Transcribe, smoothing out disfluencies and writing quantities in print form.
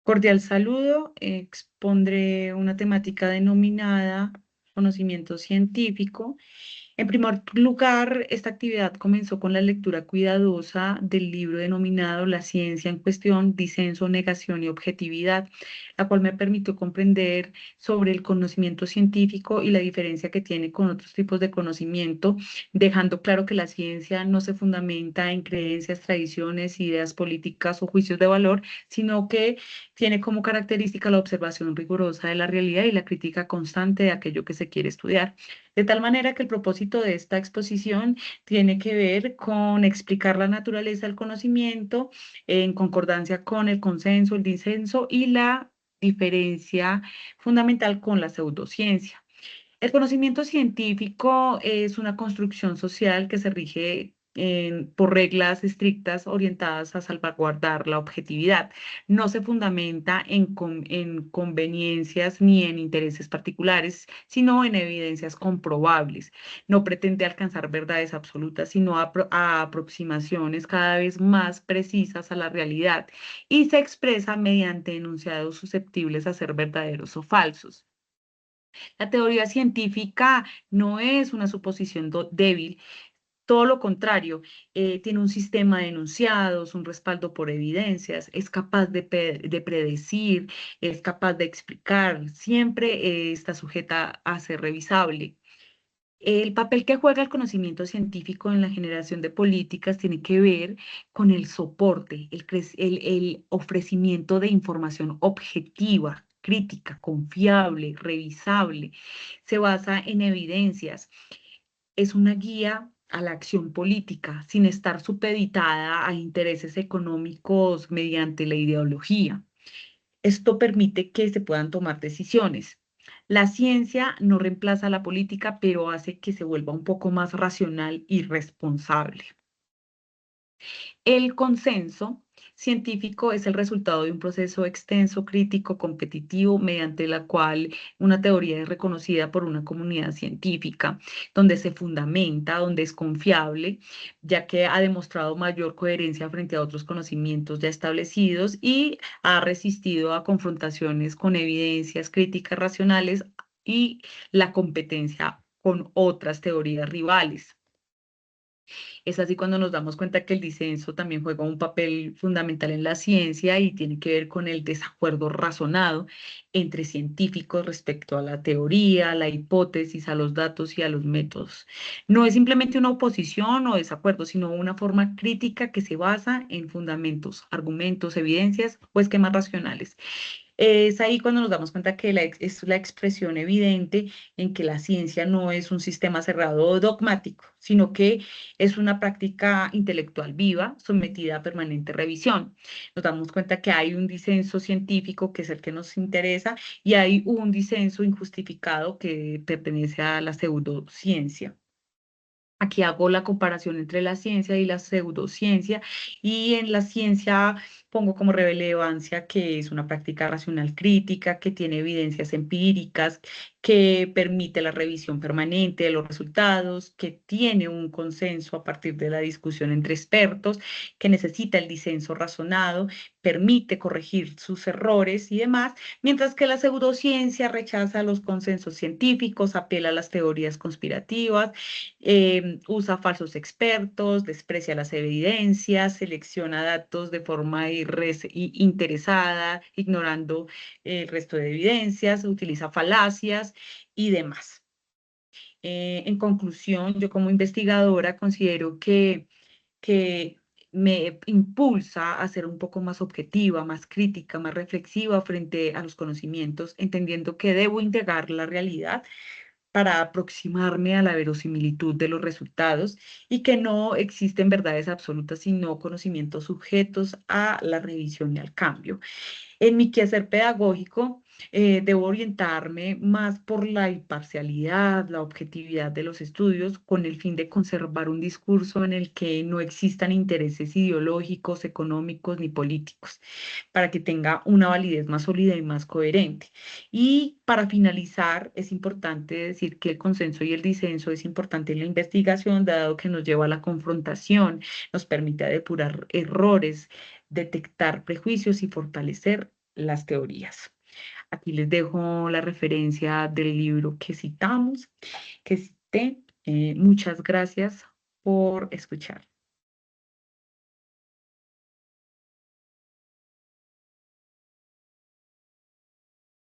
Cordial saludo. Expondré una temática denominada conocimiento científico. En primer lugar, esta actividad comenzó con la lectura cuidadosa del libro denominado La ciencia en cuestión, disenso, negación y objetividad, la cual me permitió comprender sobre el conocimiento científico y la diferencia que tiene con otros tipos de conocimiento, dejando claro que la ciencia no se fundamenta en creencias, tradiciones, ideas políticas o juicios de valor, sino que tiene como característica la observación rigurosa de la realidad y la crítica constante de aquello que se quiere estudiar. De tal manera que el propósito de esta exposición tiene que ver con explicar la naturaleza del conocimiento en concordancia con el consenso, el disenso y la diferencia fundamental con la pseudociencia. El conocimiento científico es una construcción social que se rige por reglas estrictas orientadas a salvaguardar la objetividad. No se fundamenta en conveniencias ni en intereses particulares, sino en evidencias comprobables. No pretende alcanzar verdades absolutas, sino a aproximaciones cada vez más precisas a la realidad y se expresa mediante enunciados susceptibles a ser verdaderos o falsos. La teoría científica no es una suposición débil, todo lo contrario, tiene un sistema de enunciados, un respaldo por evidencias, es capaz de predecir, es capaz de explicar, siempre está sujeta a ser revisable. El papel que juega el conocimiento científico en la generación de políticas tiene que ver con el soporte, el ofrecimiento de información objetiva, crítica, confiable, revisable. Se basa en evidencias. Es una guía a la acción política sin estar supeditada a intereses económicos mediante la ideología. Esto permite que se puedan tomar decisiones. La ciencia no reemplaza a la política, pero hace que se vuelva un poco más racional y responsable. El consenso científico es el resultado de un proceso extenso, crítico, competitivo, mediante la cual una teoría es reconocida por una comunidad científica, donde se fundamenta, donde es confiable, ya que ha demostrado mayor coherencia frente a otros conocimientos ya establecidos y ha resistido a confrontaciones con evidencias críticas racionales y la competencia con otras teorías rivales. Es así cuando nos damos cuenta que el disenso también juega un papel fundamental en la ciencia y tiene que ver con el desacuerdo razonado entre científicos respecto a la teoría, a la hipótesis, a los datos y a los métodos. No es simplemente una oposición o desacuerdo, sino una forma crítica que se basa en fundamentos, argumentos, evidencias o esquemas racionales. Es ahí cuando nos damos cuenta que es la expresión evidente en que la ciencia no es un sistema cerrado o dogmático, sino que es una práctica intelectual viva, sometida a permanente revisión. Nos damos cuenta que hay un disenso científico, que es el que nos interesa, y hay un disenso injustificado que pertenece a la pseudociencia. Aquí hago la comparación entre la ciencia y la pseudociencia y en la ciencia pongo como relevancia que es una práctica racional crítica, que tiene evidencias empíricas, que permite la revisión permanente de los resultados, que tiene un consenso a partir de la discusión entre expertos, que necesita el disenso razonado, permite corregir sus errores y demás, mientras que la pseudociencia rechaza los consensos científicos, apela a las teorías conspirativas, usa falsos expertos, desprecia las evidencias, selecciona datos de forma interesada, ignorando el resto de evidencias, utiliza falacias y demás. En conclusión, yo como investigadora considero que me impulsa a ser un poco más objetiva, más crítica, más reflexiva frente a los conocimientos, entendiendo que debo integrar la realidad para aproximarme a la verosimilitud de los resultados y que no existen verdades absolutas, sino conocimientos sujetos a la revisión y al cambio. En mi quehacer pedagógico, debo orientarme más por la imparcialidad, la objetividad de los estudios, con el fin de conservar un discurso en el que no existan intereses ideológicos, económicos ni políticos, para que tenga una validez más sólida y más coherente. Y para finalizar, es importante decir que el consenso y el disenso es importante en la investigación, dado que nos lleva a la confrontación, nos permite depurar errores, detectar prejuicios y fortalecer las teorías. Aquí les dejo la referencia del libro que citamos, que cité. Muchas gracias por escuchar.